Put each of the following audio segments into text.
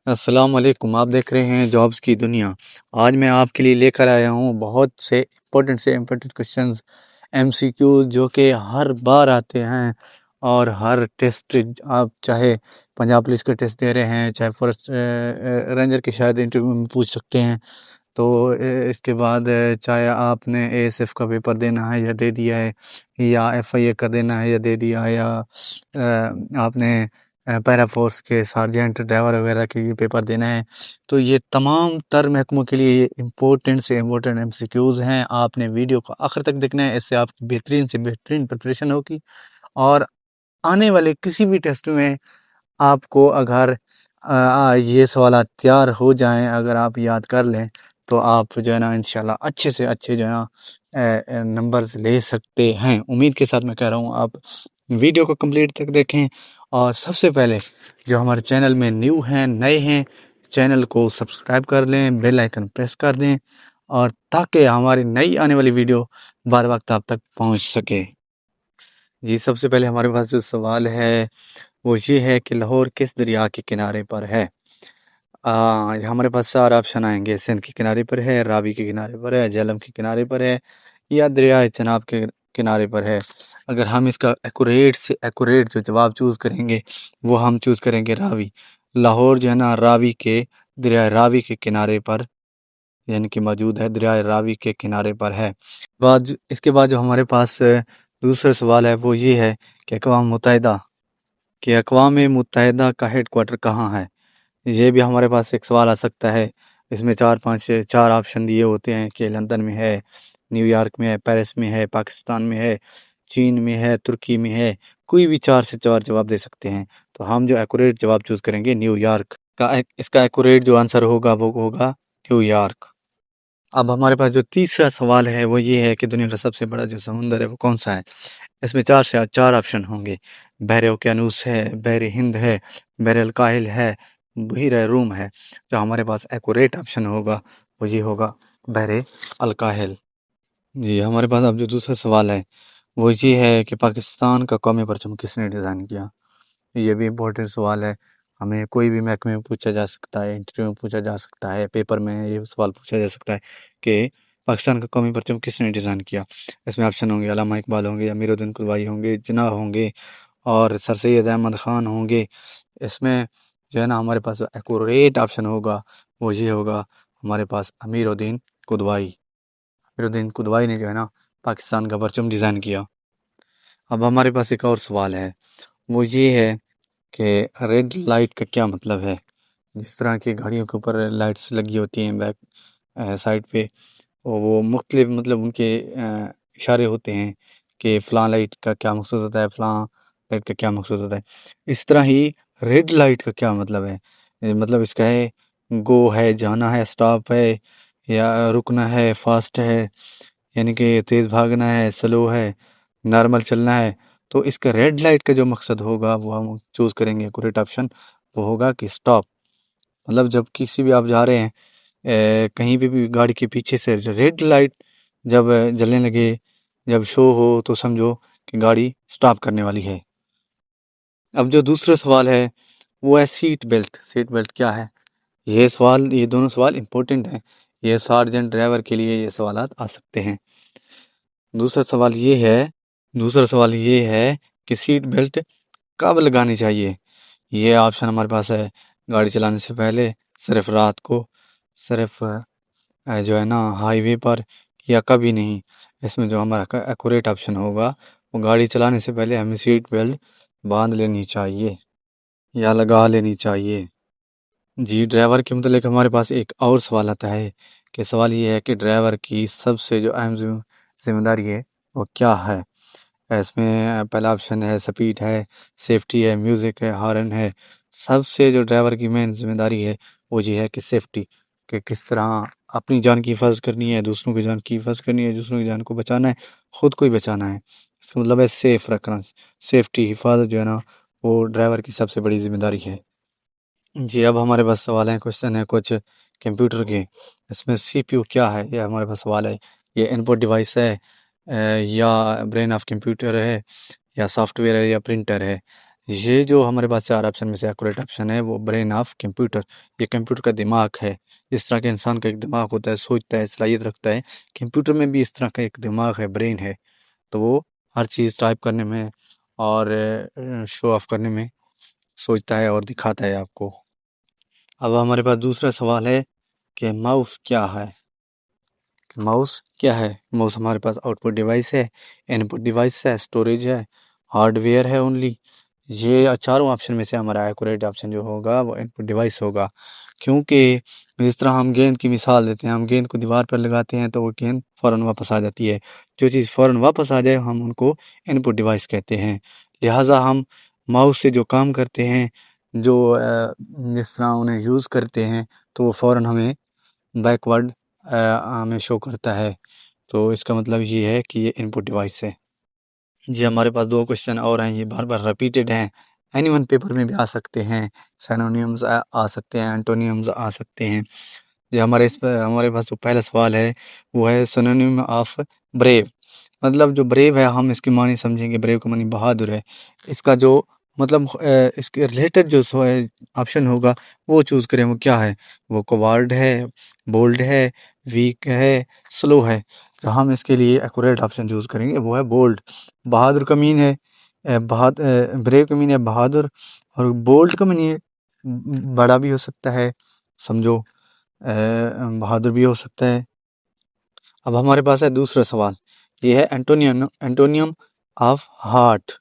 अस्सलाम वालेकुम। आप देख रहे हैं जॉब्स की दुनिया। आज मैं आपके लिए लेकर आया हूँ बहुत से इम्पोर्टेंट क्वेश्चंस एमसीक्यू जो कि हर बार आते हैं और हर टेस्ट आप चाहे पंजाब पुलिस का टेस्ट दे रहे हैं, चाहे फॉरेस्ट रेंजर के शायद इंटरव्यू में पूछ सकते हैं। तो इसके बाद चाहे आपने एएसएफ का पेपर देना है या दे दिया है, या एफआईए का देना है या दे दिया है, या आपने पैरा फोर्स के सार्जेंट ड्राइवर वगैरह के भी पेपर देना है। तो ये तमाम तर महकमों के लिए इम्पोर्टेंट से इम्पोर्टेंट एमसीक्यूज़ हैं। आपने वीडियो को आखिर तक देखना है, इससे आपकी बेहतरीन से बेहतरीन प्रिपरेशन होगी और आने वाले किसी भी टेस्ट में आपको अगर ये सवालात तैयार हो जाएँ, अगर आप याद कर लें, तो आप जो है ना इंशाल्लाह अच्छे से अच्छे जो है ना नंबर्स ले सकते हैं। उम्मीद के साथ मैं कह रहा हूँ आप वीडियो को कंप्लीट तक देखें और सबसे पहले जो हमारे चैनल में न्यू हैं, नए हैं, चैनल को सब्सक्राइब कर लें, बेल आइकन प्रेस कर दें और ताकि हमारी नई आने वाली वीडियो बर वक्त आप तक पहुँच सके। जी, सबसे पहले हमारे पास जो सवाल है वो ये है कि लाहौर किस दरिया के किनारे पर है? हमारे पास 4 ऑप्शन आएँगे, सिंध के किनारे पर है, रावी के किनारे पर है, झेलम के किनारे पर है या दरियाए चनाब के किनारे पर है। अगर हम इसका एक्यूरेट से एक्यूरेट जो जवाब चूज़ करेंगे वो हम चूज़ करेंगे रावी। लाहौर जो है ना रावी के दरियाए रावी के किनारे पर यानी कि मौजूद है, दरियाए रावी के किनारे पर है। इसके बाद जो हमारे पास दूसरा सवाल है वो ये है कि अक़वाम मुत्तहिदा का हेडक्वार्टर कहाँ है? ये भी हमारे पास एक सवाल आ सकता है। इसमें 4 ऑप्शन दिए होते हैं कि लंदन में है, न्यूयॉर्क में है, पेरिस में है, पाकिस्तान में है, चीन में है, तुर्की में है। कोई भी 4 से 4 जवाब दे सकते हैं। तो हम जो एक्यूरेट जवाब चूज़ करेंगे न्यूयॉर्क का इसका एक्यूरेट जो आंसर होगा वो होगा न्यूयॉर्क। अब हमारे पास जो तीसरा सवाल है वो ये है कि दुनिया का सबसे बड़ा जो समुंदर है वो कौन-सा है? इसमें 4 से 4 ऑप्शन होंगे। बहरे ओकेयानूस है, बहरे हिंद है, बहरे अल-काहिल है, बहीर रूम है। जो हमारे पास एक्यूरेट ऑप्शन होगा वो ये होगा बहरे अल-काहिल। जी, हमारे पास अब जो दूसरा सवाल है वो ये है कि पाकिस्तान का कौमी परचम किसने डिज़ाइन किया? ये भी इम्पोर्टेंट सवाल है। हमें कोई भी महकमे में पूछा जा सकता है, इंटरव्यू में पूछा जा सकता है, पेपर में ये सवाल पूछा जा सकता है कि पाकिस्तान का कौमी परचम किसने डिज़ाइन किया? इसमें ऑप्शन होंगे अल्लामा इकबाल होंगे, अमीरुद्दीन कुतवाई होंगे, जिन्ना होंगे और सर सैयद अहमद ख़ान होंगे। इसमें जो है ना हमारे पास एक्यूरेट ऑप्शन होगा वो ये होगा हमारे पास अमीरुद्दीन कुतवाई। अमीरुद्दीन कुतवाई ने जो है ना पाकिस्तान का परचम डिज़ाइन किया। अब हमारे पास एक और सवाल है, वो ये है कि रेड लाइट का क्या मतलब है? जिस तरह की गाड़ियों के ऊपर लाइट्स लगी होती हैं बैक साइड पे, और वो मुख्तलिफ मतलब उनके इशारे होते हैं कि फ़लाँ लाइट का क्या मकसद होता है, फ़लाँ लाइट का क्या मकसद होता है। इस तरह ही रेड लाइट का क्या मतलब है? मतलब इसका है गो है, जाना है, स्टॉप है, या रुकना है, फ़ास्ट है, यानी कि तेज़ भागना है, स्लो है, नॉर्मल चलना है। तो इसका रेड लाइट का जो मकसद होगा वो हम चूज़ करेंगे करेक्ट ऑप्शन, वो होगा कि स्टॉप। मतलब जब किसी भी आप जा रहे हैं कहीं पे भी गाड़ी के पीछे से रेड लाइट जब जलने लगे, जब शो हो तो समझो कि गाड़ी स्टॉप करने वाली है। अब जो दूसरा सवाल है वो है सीट बेल्ट। सीट बेल्ट क्या है? ये दोनों सवाल इम्पोर्टेंट हैं। ये सार्जेंट ड्राइवर के लिए ये सवालात आ सकते हैं। दूसरा सवाल ये है दूसरा सवाल ये है कि सीट बेल्ट कब लगानी चाहिए? ये ऑप्शन हमारे पास है गाड़ी चलाने से पहले, सिर्फ रात को, सिर्फ जो है ना हाईवे पर, या कभी नहीं। इसमें जो हमारा एक्यूरेट ऑप्शन होगा वो गाड़ी चलाने से पहले हमें सीट बेल्ट बांध लेनी चाहिए या लगा लेनी चाहिए। जी, ड्राइवर के मतलब हमारे पास एक और सवाल आता है कि सवाल ये है कि ड्राइवर की सबसे जो अहम जिम्मेदारी है वो क्या है? इसमें पहला ऑप्शन है स्पीड है, सेफ्टी है, म्यूज़िक है, हॉर्न है। सबसे जो ड्राइवर की मेन ज़िम्मेदारी है वो ये है कि सेफ्टी, कि किस तरह अपनी जान की हिफाज़त करनी है, दूसरों की जान की हिफाज़त करनी है, दूसरों की जान को बचाना है, ख़ुद को ही बचाना है। इसका मतलब है सेफ़ रखना। सेफ्टी हिफाज़त जो है ना वो ड्राइवर की सबसे बड़ी ज़िम्मेदारी है। जी, अब हमारे पास सवाल है, क्वेश्चन है कुछ कंप्यूटर के। इसमें सीपीयू क्या है? ये हमारे पास सवाल है। ये इनपुट डिवाइस है या ब्रेन ऑफ कंप्यूटर है, या सॉफ्टवेयर है, या प्रिंटर है। ये जो हमारे पास 4 ऑप्शन में से एक्यूरेट ऑप्शन है वो ब्रेन ऑफ कंप्यूटर, ये कंप्यूटर का दिमाग है। जिस तरह के इंसान का एक दिमाग होता है, सोचता है, सलाहियत रखता है, कंप्यूटर में भी इस तरह का एक दिमाग है, ब्रेन है। तो वो हर चीज़ टाइप करने में और शो ऑफ करने में सोचता है और दिखाता है आपको। अब हमारे पास दूसरा सवाल है कि माउस क्या है? माउस क्या है? माउस हमारे पास आउटपुट डिवाइस है, इनपुट डिवाइस है, स्टोरेज है, हार्डवेयर है ओनली। ये चारों ऑप्शन में से हमारा एक्यूरेट ऑप्शन जो होगा वो इनपुट डिवाइस होगा। क्योंकि जिस तरह हम गेंद की मिसाल देते हैं, हम गेंद को दीवार पर लगाते हैं तो वो गेंद फ़ौरन वापस आ जाती है। जो चीज़ फ़ौरन वापस आ जाए हम उनको इनपुट डिवाइस कहते हैं। लिहाजा हम माउस से जो काम करते हैं, जो जिस तरह उन्हें यूज़ करते हैं तो वो फ़ौरन हमें बैकवर्ड हमें शो करता है। तो इसका मतलब ये है कि ये इनपुट डिवाइस है। जी, हमारे पास 2 क्वेश्चन और हैं, ये बार-बार रिपीटेड हैं। एनी वन पेपर में भी आ सकते हैं, सिनोनिम्स आ सकते हैं, एंटोनिम्स आ सकते हैं। ये हमारे पास जो पहला सवाल है, वो है सिनोनिम ऑफ ब्रेव। मतलब जो ब्रेव है हम इसके मानी समझेंगे, ब्रेव का मानी बहादुर है। इसका जो मतलब इसके रिलेटेड जो ऑप्शन होगा वो चूज़ करें, वो क्या है? वो कोवार्ड है, बोल्ड है, वीक है, स्लो है। तो हम इसके लिए एक्यूरेट ऑप्शन चूज़ करेंगे, वो है बोल्ड। बहादुर का मीन है ब्रेव का मीन है बहादुर, और बोल्ड का मीन है बड़ा भी हो सकता है, समझो बहादुर भी हो सकता है। अब हमारे पास है दूसरा सवाल, ये है एंटोनियम ऑफ हार्ट,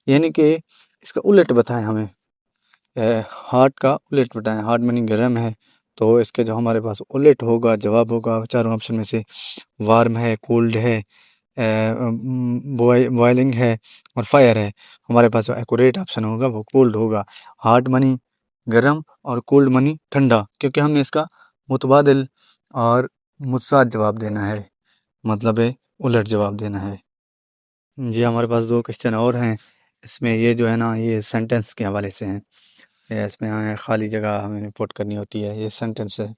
यानी कि इसका उलट बताएं हमें। हार्ट का उलट बताएं, हार्ट मनी गर्म है, तो इसके जो हमारे पास उलट होगा, जवाब होगा चारों ऑप्शन में से, वार्म है, कोल्ड है, बॉइलिंग है और फायर है। हमारे पास जो एक्यूरेट ऑप्शन होगा वो कोल्ड होगा। हार्ट मनी गर्म और कोल्ड मनी ठंडा, क्योंकि हमने इसका मुतबादिल और मुत्साद जवाब देना है, मतलब है उलट जवाब देना है। जी, हमारे पास 2 क्वेश्चन और हैं। इसमें ये जो है ना, ये सेंटेंस के हवाले से हैं। इसमें खाली जगह हमें पुट करनी होती है, ये सेंटेंस है।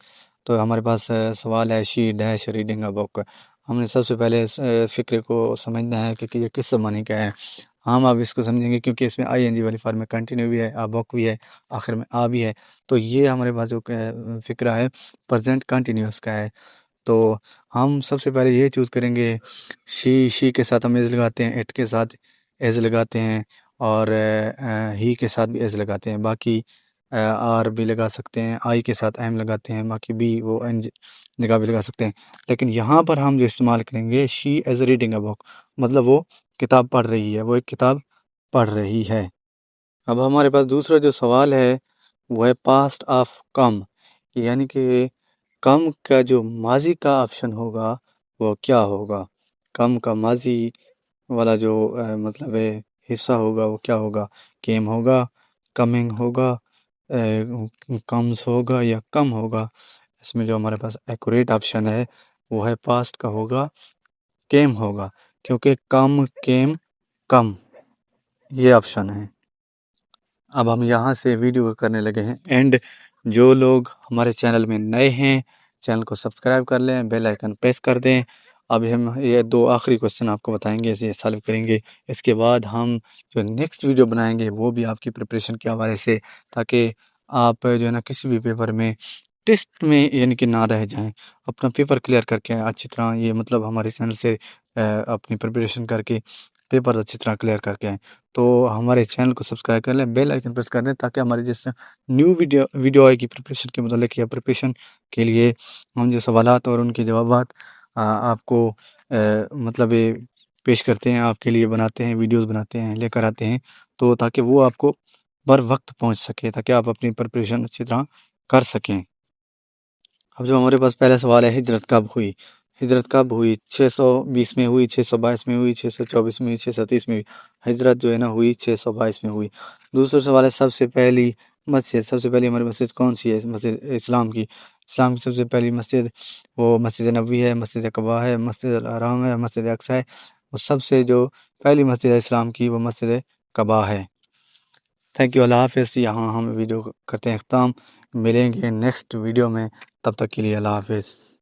तो हमारे पास सवाल है, she dash reading a book. हमने सबसे पहले इस फ़िक्रे को समझना है कि ये किस ज़माने का है। हम अब इसको समझेंगे क्योंकि इसमें आईएनजी वाली फॉर्म में कंटिन्यू भी है, अ बुक भी है, आखिर में आ भी है। तो ये हमारे पास जो फ़िक्रा है प्रेज़ेंट कंटिन्यूअस का है। तो हम सबसे पहले ये चूज़ करेंगे, शी के साथ हम एज़ लगाते हैं, इट के साथ एज़ लगाते हैं, और ही के साथ भी एज़ लगाते हैं। बाकी आर भी लगा सकते हैं, आई के साथ एम लगाते हैं, बाकी बी वो एन जगह भी लगा सकते हैं। लेकिन यहाँ पर हम जो इस्तेमाल करेंगे, she as reading a book, मतलब वो किताब पढ़ रही है, वो एक किताब पढ़ रही है। अब हमारे पास दूसरा जो सवाल है वो है पास्ट ऑफ कम, यानी कि कम का जो माजी का ऑप्शन होगा वो क्या होगा? कम का माजी वाला जो मतलब है हिस्सा होगा वो क्या होगा? केम होगा, कमिंग होगा, कम्स होगा या कम होगा? इसमें जो हमारे पास एक्यूरेट ऑप्शन है वो है पास्ट का होगा, केम होगा, क्योंकि कम, केम, कम, ये ऑप्शन है। अब हम यहाँ से वीडियो करने लगे हैं एंड। जो लोग हमारे चैनल में नए हैं, चैनल को सब्सक्राइब कर लें, बेल आइकन प्रेस कर दें। अभी हम ये 2 आखिरी क्वेश्चन आपको बताएंगे, इसे सॉल्व करेंगे। इसके बाद हम जो नेक्स्ट वीडियो बनाएंगे वो भी आपकी प्रिपरेशन के हवाले से, ताकि आप जो है ना किसी भी पेपर में टेस्ट में यानी कि ना रह जाएं, अपना पेपर क्लियर करके अच्छी तरह, ये मतलब हमारे चैनल से अपनी प्रिपरेशन करके पेपर अच्छी तरह क्लियर करके आएँ। तो हमारे चैनल को सब्सक्राइब कर लें, बेल आइकन प्रेस कर दें, ताकि हमारी जैसे न्यू वीडियो आएगी प्रिपरेशन के मतलब या प्रिपरेशन के लिए, हम जो सवालात और उनके जवाबात आपको मतलब ये पेश करते हैं, आपके लिए बनाते हैं, वीडियोस बनाते हैं, लेकर आते हैं, तो ताकि वो आपको बर वक्त पहुंच सके, ताकि आप अपनी प्रिपरेशन अच्छी तरह कर सकें। अब जो हमारे पास पहला सवाल है, हिजरत कब हुई? हिजरत कब हुई? 620 में हुई, 622 में हुई, 624 में हुई, 637 में हुई। हिजरत जो है ना हुई 622 में हुई। दूसरा सवाल है, सबसे पहली हमारी मस्जिद कौन सी है? मस्जिद इस्लाम की। इस्लाम की सबसे पहली मस्जिद वो मस्जिद नबवी है, मस्जिद कबा है, मस्जिद अल हराम है, मस्जिद अक्सा है। और सबसे जो पहली मस्जिद है इस्लाम की वो मस्जिद कबा है। थैंक यू, अल्लाह हाफ़िज़। यहाँ हम वीडियो करते हैं ख़त्म, मिलेंगे नेक्स्ट वीडियो में, तब तक के लिए अल्लाह हाफ़िज़।